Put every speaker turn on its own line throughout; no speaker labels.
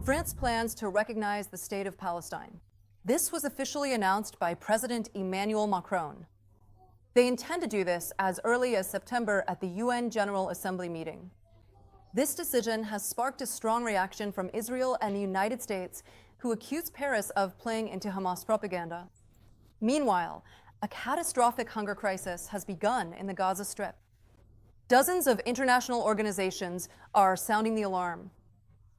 France plans to recognize the state of Palestine. This was officially announced by President Emmanuel Macron. They intend to do this as early as September at the UN General Assembly meeting. This decision has sparked a strong reaction from Israel and the United States, who accuse Paris of playing into Hamas propaganda. Meanwhile, a catastrophic hunger crisis has begun in the Gaza Strip. Dozens of international organizations are sounding the alarm.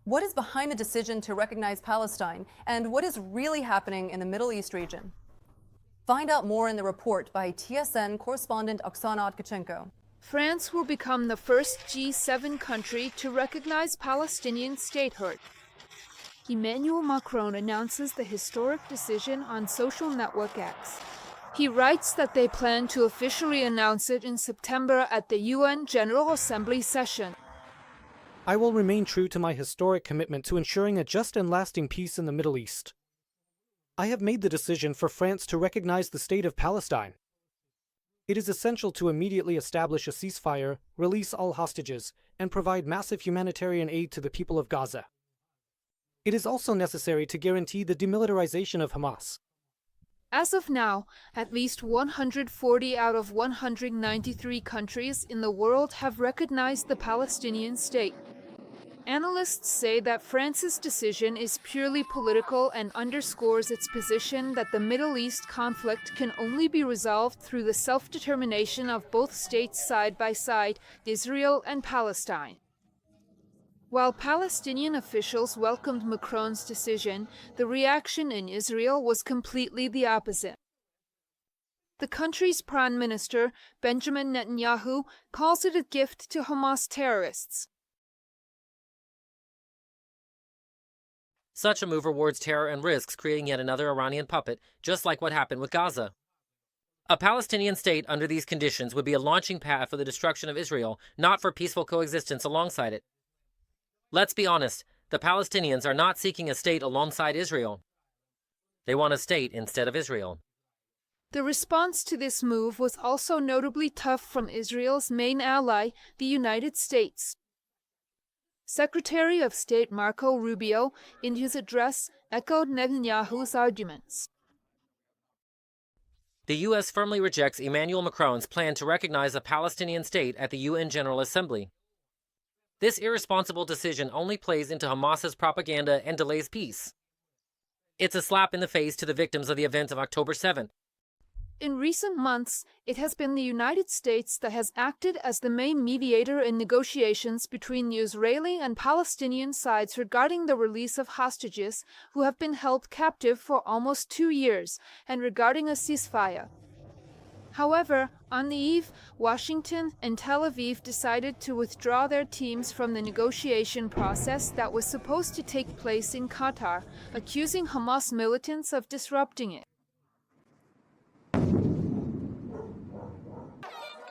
What is behind the decision to recognize Palestine, and what is really happening in the Middle East region? Find out more in the report by TSN correspondent Oksana Tkachenko.
France will become the first G7 country to recognize Palestinian statehood. Emmanuel Macron announces the historic decision on social network X. He writes that they plan to officially announce it in September at the UN General Assembly session.
I will remain true to my historic commitment to ensuring a just and lasting peace in the Middle East. I have made the decision for France to recognize the state of Palestine. It is essential to immediately establish a ceasefire, release all hostages, and provide massive humanitarian aid to the people of Gaza. It is also necessary to guarantee the demilitarization of Hamas.
As of now, at least 140 out of 193 countries in the world have recognized the Palestinian state. Analysts say that France's decision is purely political and underscores its position that the Middle East conflict can only be resolved through the self-determination of both states side by side, Israel and Palestine. While Palestinian officials welcomed Macron's decision, the reaction in Israel was completely the opposite. The country's prime minister, Benjamin Netanyahu, calls it a gift to Hamas terrorists.
Such a move rewards terror and risks creating yet another Iranian puppet, just like what happened with Gaza. A Palestinian state under these conditions would be a launching pad for the destruction of Israel, not for peaceful coexistence alongside it. Let's be honest, the Palestinians are not seeking a state alongside Israel. They want a state instead of Israel.
The response to this move was also notably tough from Israel's main ally, the United States. Secretary of State Marco Rubio, in his address, echoed Netanyahu's arguments.
The U.S. firmly rejects Emmanuel Macron's plan to recognize a Palestinian state at the UN General Assembly. This irresponsible decision only plays into Hamas's propaganda and delays peace. It's a slap in the face to the victims of the events of October 7th.
In recent months, it has been the United States that has acted as the main mediator in negotiations between the Israeli and Palestinian sides regarding the release of hostages who have been held captive for almost 2 years and regarding a ceasefire. However, on the eve, Washington and Tel Aviv decided to withdraw their teams from the negotiation process that was supposed to take place in Qatar, accusing Hamas militants of disrupting it.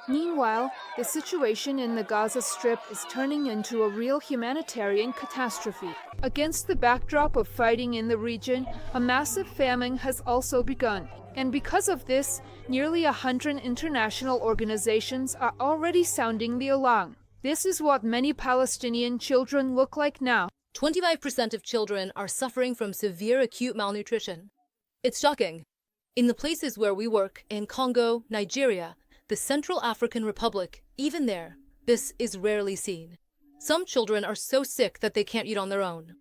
Meanwhile, the situation in the Gaza Strip is turning into a real humanitarian catastrophe. Against the backdrop of fighting in the region, a massive famine has also begun. And because of this, nearly 100 international organizations are already sounding the alarm. This is what many Palestinian children look like now.
25% of children are suffering from severe acute malnutrition. It's shocking. In the places where we work, in Congo, Nigeria, the Central African Republic, even there, this is rarely seen. Some children are so sick that they can't eat on their own.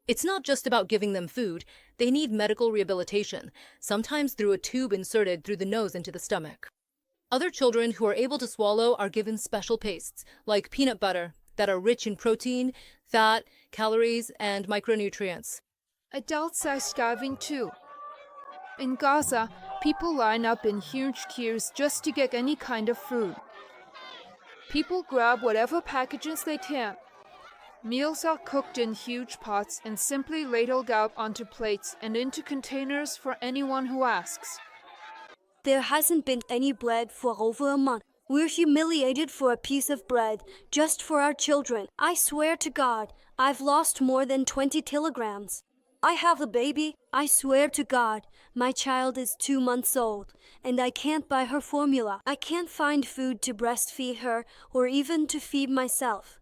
It's not just about giving them food, they need medical rehabilitation, sometimes through a tube inserted through the nose into the stomach. Other children who are able to swallow are given special pastes, like peanut butter, that are rich in protein, fat, calories, and micronutrients.
Adults are starving too. In Gaza, people line up in huge queues just to get any kind of food. People grab whatever packages they can. Meals are cooked in huge pots and simply ladled out onto plates and into containers for anyone who asks.
There hasn't been any bread for over a month. We're humiliated for a piece of bread, just for our children. I swear to God, I've lost more than 20 kilograms. I have a baby. I swear to God, my child is 2 months old, and I can't buy her formula. I can't find food to breastfeed her or even to feed myself.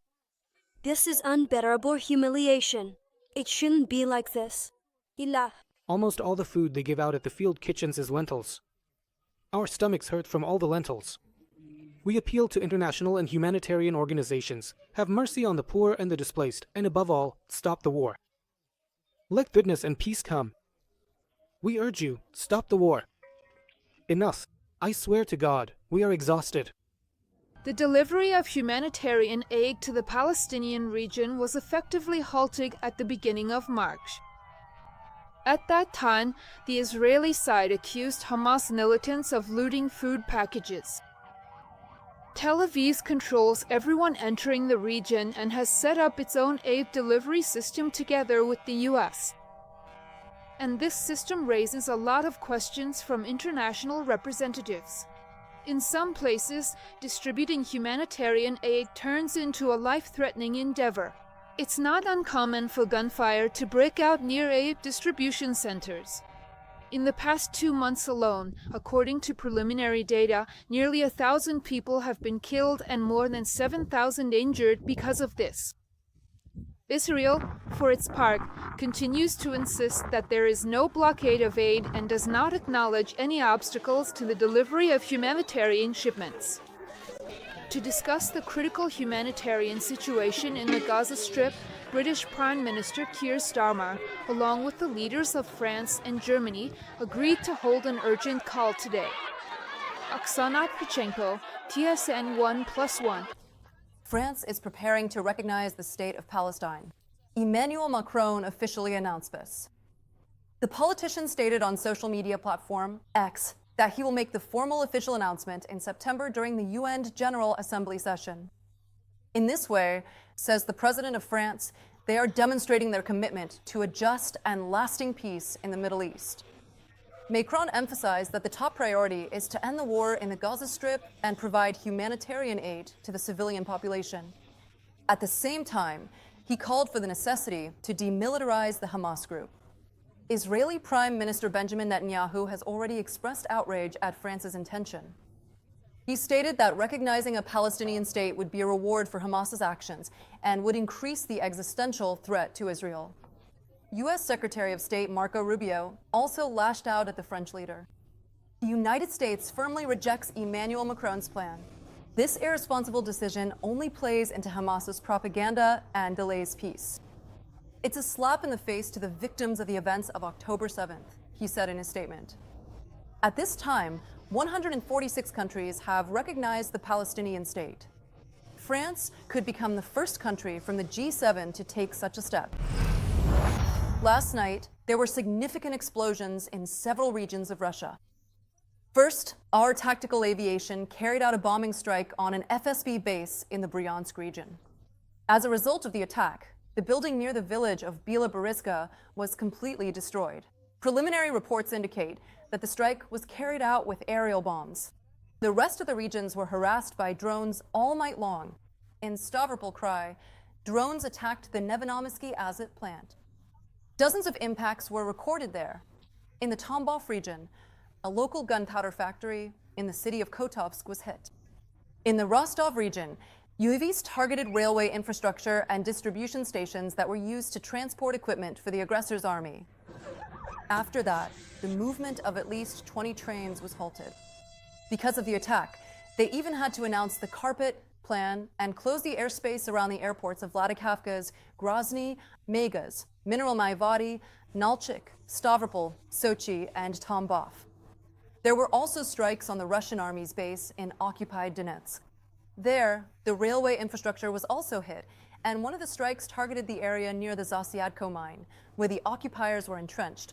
This is unbearable humiliation. It shouldn't be like this. Ilah.
Almost all the food they give out at the field kitchens is lentils. Our stomachs hurt from all the lentils. We appeal to international and humanitarian organizations. Have mercy on the poor and the displaced, and above all, stop the war. Let goodness and peace come. We urge you, stop the war. Enough. I swear to God, we are exhausted.
The delivery of humanitarian aid to the Palestinian region was effectively halted at the beginning of March. At that time, the Israeli side accused Hamas militants of looting food packages. Tel Aviv controls everyone entering the region and has set up its own aid delivery system together with the US. And this system raises a lot of questions from international representatives. In some places, distributing humanitarian aid turns into a life-threatening endeavor. It's not uncommon for gunfire to break out near aid distribution centers. In the past 2 months alone, according to preliminary data, nearly 1,000 people have been killed and more than 7,000 injured because of this. Israel, for its part, continues to insist that there is no blockade of aid and does not acknowledge any obstacles to the delivery of humanitarian shipments. To discuss the critical humanitarian situation in the Gaza Strip, British Prime Minister Keir Starmer, along with the leaders of France and Germany, agreed to hold an urgent call today. Oksana Tkachenko, TSN 1+1.
France is preparing to recognize the state of Palestine. Emmanuel Macron officially announced this. The politician stated on social media platform X that he will make the formal official announcement in September during the UN General Assembly session. In this way, says the President of France, they are demonstrating their commitment to a just and lasting peace in the Middle East. Macron emphasized that the top priority is to end the war in the Gaza Strip and provide humanitarian aid to the civilian population. At the same time, he called for the necessity to demilitarize the Hamas group. Israeli Prime Minister Benjamin Netanyahu has already expressed outrage at France's intention. He stated that recognizing a Palestinian state would be a reward for Hamas's actions and would increase the existential threat to Israel. U.S. Secretary of State Marco Rubio also lashed out at the French leader. The United States firmly rejects Emmanuel Macron's plan. This irresponsible decision only plays into Hamas's propaganda and delays peace. It's a slap in the face to the victims of the events of October 7th, he said in his statement. At this time, 146 countries have recognized the Palestinian state. France could become the first country from the G7 to take such a step. Last night, there were significant explosions in several regions of Russia. First, our tactical aviation carried out a bombing strike on an FSB base in the Bryansk region. As a result of the attack, the building near the village of Bieloboriska was completely destroyed. Preliminary reports indicate that the strike was carried out with aerial bombs. The rest of the regions were harassed by drones all night long. In Stavropol Krai, drones attacked the Nevanomysky Azot plant. Dozens of impacts were recorded there. In the Tambov region, a local gunpowder factory in the city of Kotovsk was hit. In the Rostov region, UAVs targeted railway infrastructure and distribution stations that were used to transport equipment for the aggressor's army. After that, the movement of at least 20 trains was halted. Because of the attack, they even had to announce the carpet plan and close the airspace around the airports of Vladikavkaz, Grozny, Megas, Mineral Maivody, Nalchik, Stavropol, Sochi, and Tambov. There were also strikes on the Russian army's base in occupied Donetsk. There, the railway infrastructure was also hit, and one of the strikes targeted the area near the Zasyadko mine, where the occupiers were entrenched.